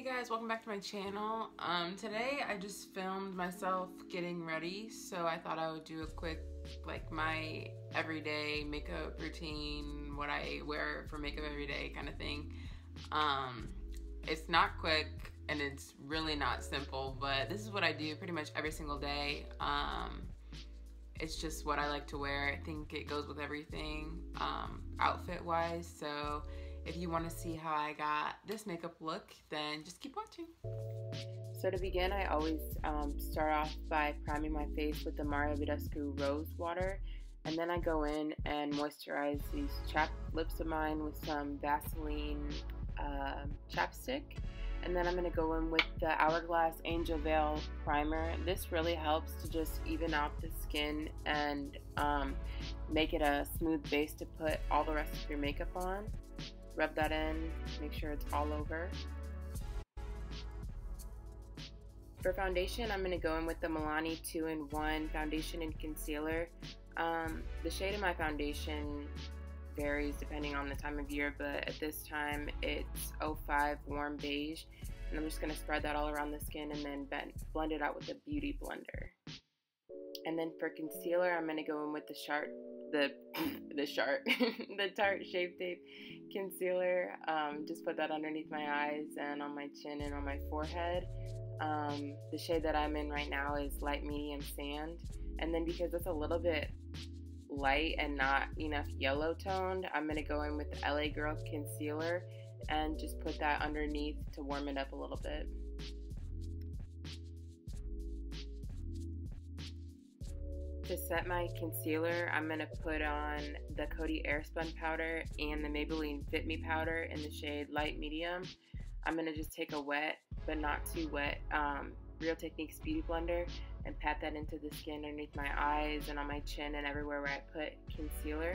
Hey guys, welcome back to my channel. Today I just filmed myself getting ready, so I thought I would do a quick, my everyday makeup routine, what I wear for makeup every day kind of thing. It's not quick and it's really not simple, but this is what I do pretty much every single day. It's just what I like to wear. I think it goes with everything, outfit wise, so if you want to see how I got this makeup look, then just keep watching. So to begin, I always start off by priming my face with the Mario Badescu Rose Water, and then I go in and moisturize these chapped lips of mine with some Vaseline chapstick, and then I'm going to go in with the Hourglass Angel Veil Primer. This really helps to just even out the skin and make it a smooth base to put all the rest of your makeup on. Rub that in, make sure it's all over. For foundation, I'm going to go in with the Milani 2-in-1 Foundation and Concealer. The shade of my foundation varies depending on the time of year, but at this time it's 05 Warm Beige. And I'm just going to spread that all around the skin and then blend it out with a beauty blender. And then for concealer, I'm going to go in with the Tarte Shape Tape Concealer. Just put that underneath my eyes and on my chin and on my forehead. The shade that I'm in right now is light medium sand. And then because it's a little bit light and not enough yellow toned, I'm going to go in with the LA Girl Concealer and just put that underneath to warm it up a little bit. To set my concealer, I'm going to put on the Coty Airspun powder and the Maybelline Fit Me powder in the shade Light Medium. I'm going to just take a wet, but not too wet, Real Techniques Beauty Blender and pat that into the skin underneath my eyes and on my chin and everywhere where I put concealer.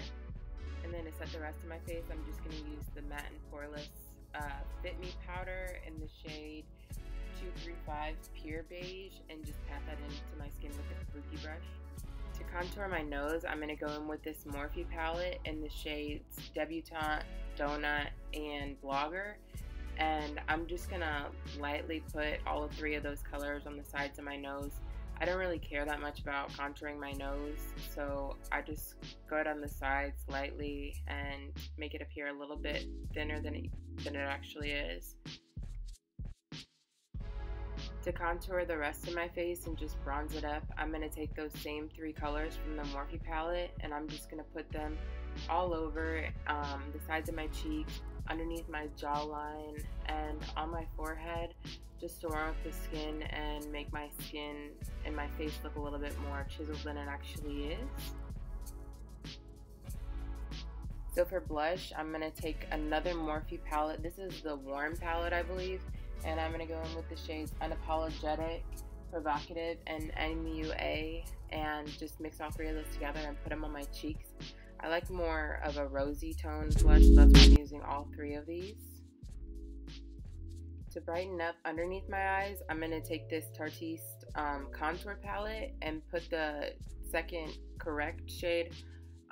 And then to set the rest of my face, I'm just going to use the Matte and Poreless Fit Me powder in the shade 235 Pure Beige and just pat that into my skin with a kabuki brush. To contour my nose, I'm going to go in with this Morphe palette in the shades Debutante, Donut, and Blogger. And I'm just going to lightly put all three of those colors on the sides of my nose. I don't really care that much about contouring my nose, so I just go it on the sides lightly and make it appear a little bit thinner than it actually is. To contour the rest of my face and just bronze it up, I'm going to take those same three colors from the Morphe palette and I'm just going to put them all over the sides of my cheeks, underneath my jawline, and on my forehead, just to warm up the skin and make my skin and my face look a little bit more chiseled than it actually is. So for blush, I'm going to take another Morphe palette. This is the Warm palette, I believe. And I'm going to go in with the shades Unapologetic, Provocative, and MUA, and just mix all three of those together and put them on my cheeks. I like more of a rosy tone blush, so that's why I'm using all three of these. To brighten up underneath my eyes, I'm going to take this Tarte contour palette and put the second correct shade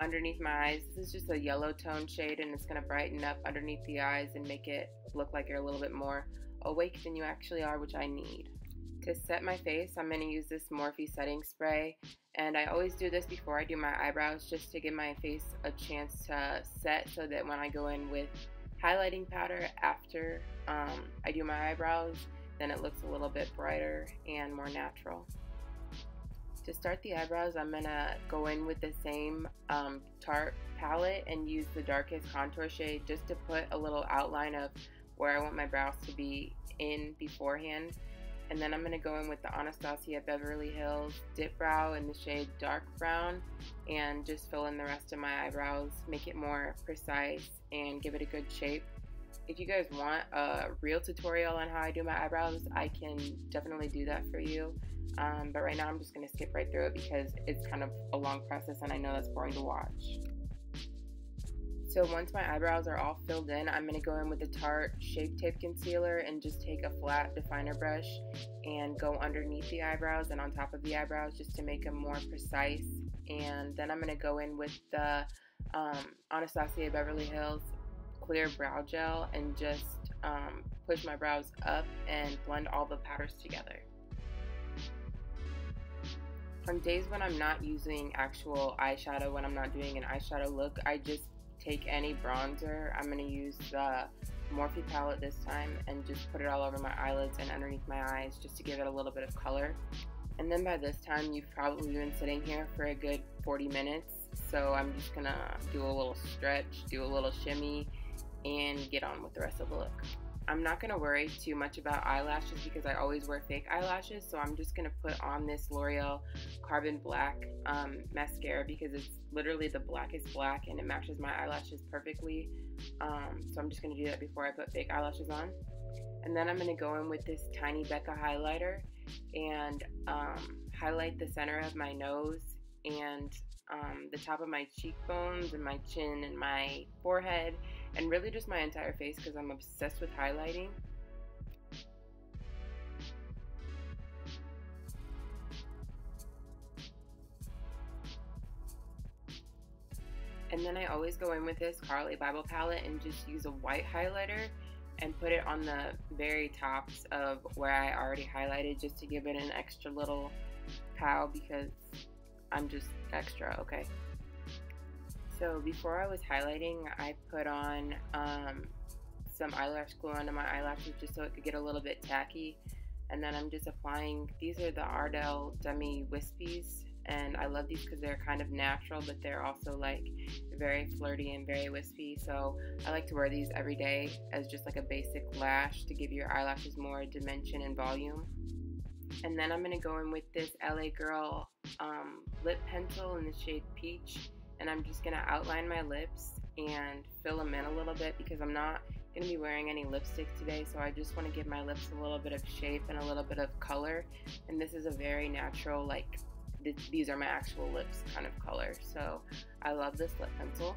underneath my eyes. This is just a yellow tone shade and it's going to brighten up underneath the eyes and make it look like you're a little bit more awake than you actually are, which I need. To set my face, I'm going to use this Morphe setting spray, and I always do this before I do my eyebrows just to give my face a chance to set so that when I go in with highlighting powder after I do my eyebrows, then it looks a little bit brighter and more natural. To start the eyebrows, I'm going to go in with the same Tarte palette and use the darkest contour shade just to put a little outline of where I want my brows to be in beforehand. And then I'm going to go in with the Anastasia Beverly Hills Dip Brow in the shade Dark Brown and just fill in the rest of my eyebrows, make it more precise and give it a good shape. If you guys want a real tutorial on how I do my eyebrows, I can definitely do that for you. But right now I'm just going to skip right through it because it's kind of a long process and I know that's boring to watch. So once my eyebrows are all filled in, I'm going to go in with the Tarte Shape Tape Concealer and just take a flat definer brush and go underneath the eyebrows and on top of the eyebrows just to make them more precise. And then I'm going to go in with the Anastasia Beverly Hills Clear Brow Gel and just push my brows up and blend all the powders together. On days when I'm not using actual eyeshadow, when I'm not doing an eyeshadow look, I just take any bronzer. I'm going to use the Morphe palette this time and just put it all over my eyelids and underneath my eyes just to give it a little bit of color. And then by this time, you've probably been sitting here for a good 40 minutes. So I'm just going to do a little stretch, do a little shimmy, and get on with the rest of the look. I'm not going to worry too much about eyelashes because I always wear fake eyelashes, so I'm just going to put on this L'Oreal Carbon Black mascara because it's literally the blackest black and it matches my eyelashes perfectly. So I'm just going to do that before I put fake eyelashes on. And then I'm going to go in with this Tiny Becca highlighter and highlight the center of my nose and the top of my cheekbones and my chin and my forehead and really just my entire face because I'm obsessed with highlighting. And then I always go in with this Carly Bible palette and just use a white highlighter and put it on the very tops of where I already highlighted just to give it an extra little pow because I'm just extra, okay? So before I was highlighting, I put on some eyelash glue onto my eyelashes just so it could get a little bit tacky. And then I'm just applying, these are the Ardell Demi Wispies, and I love these because they're kind of natural, but they're also like very flirty and very wispy. So I like to wear these every day as just like a basic lash to give your eyelashes more dimension and volume. And then I'm going to go in with this LA Girl lip pencil in the shade Peach. And I'm just going to outline my lips and fill them in a little bit because I'm not going to be wearing any lipstick today. So I just want to give my lips a little bit of shape and a little bit of color. And this is a very natural, like, these are my actual lips kind of color. So I love this lip pencil.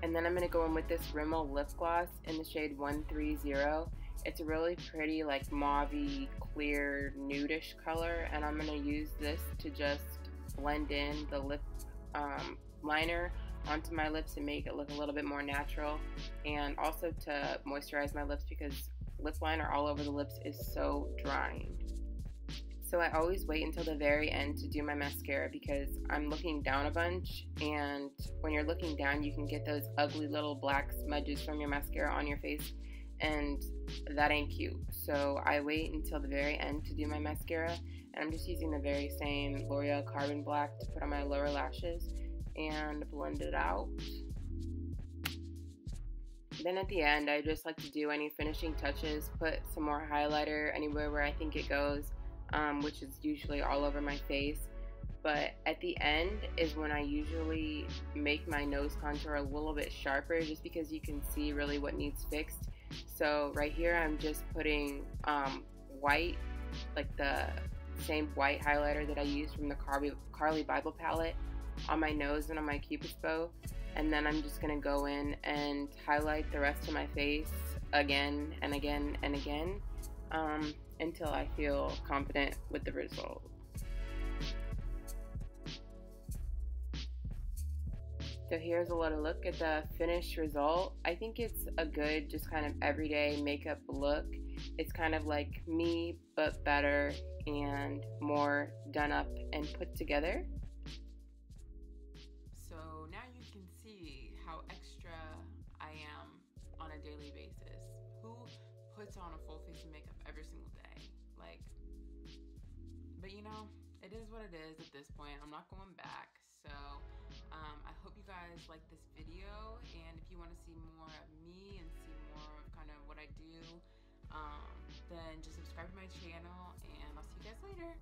And then I'm going to go in with this Rimmel lip gloss in the shade 130. It's a really pretty, like, mauve-y, clear, nudish color. And I'm going to use this to just blend in the lip liner onto my lips and make it look a little bit more natural, and also to moisturize my lips because lip liner all over the lips is so drying. So I always wait until the very end to do my mascara because I'm looking down a bunch, and when you're looking down you can get those ugly little black smudges from your mascara on your face, and that ain't cute. So I wait until the very end to do my mascara, and I'm just using the very same L'Oreal Carbon Black to put on my lower lashes and blend it out. Then at the end, I just like to do any finishing touches, put some more highlighter anywhere where I think it goes, which is usually all over my face. But at the end is when I usually make my nose contour a little bit sharper just because you can see really what needs fixed. So right here I'm just putting white, like the same white highlighter that I used from the Carly Bible palette on my nose and on my cupid's bow, and then I'm just gonna go in and highlight the rest of my face again and again and again until I feel confident with the result. So here's a little look at the finished result. I think it's a good, just kind of everyday makeup look. It's kind of like me, but better and more done up and put together. So now you can see how extra I am on a daily basis. Who puts on a full face of makeup every single day? Like, but you know, it is what it is at this point. I'm not going back. So I hope you guys like this video, and if you want to see more of me and see more of kind of what I do, then just subscribe to my channel, and I'll see you guys later.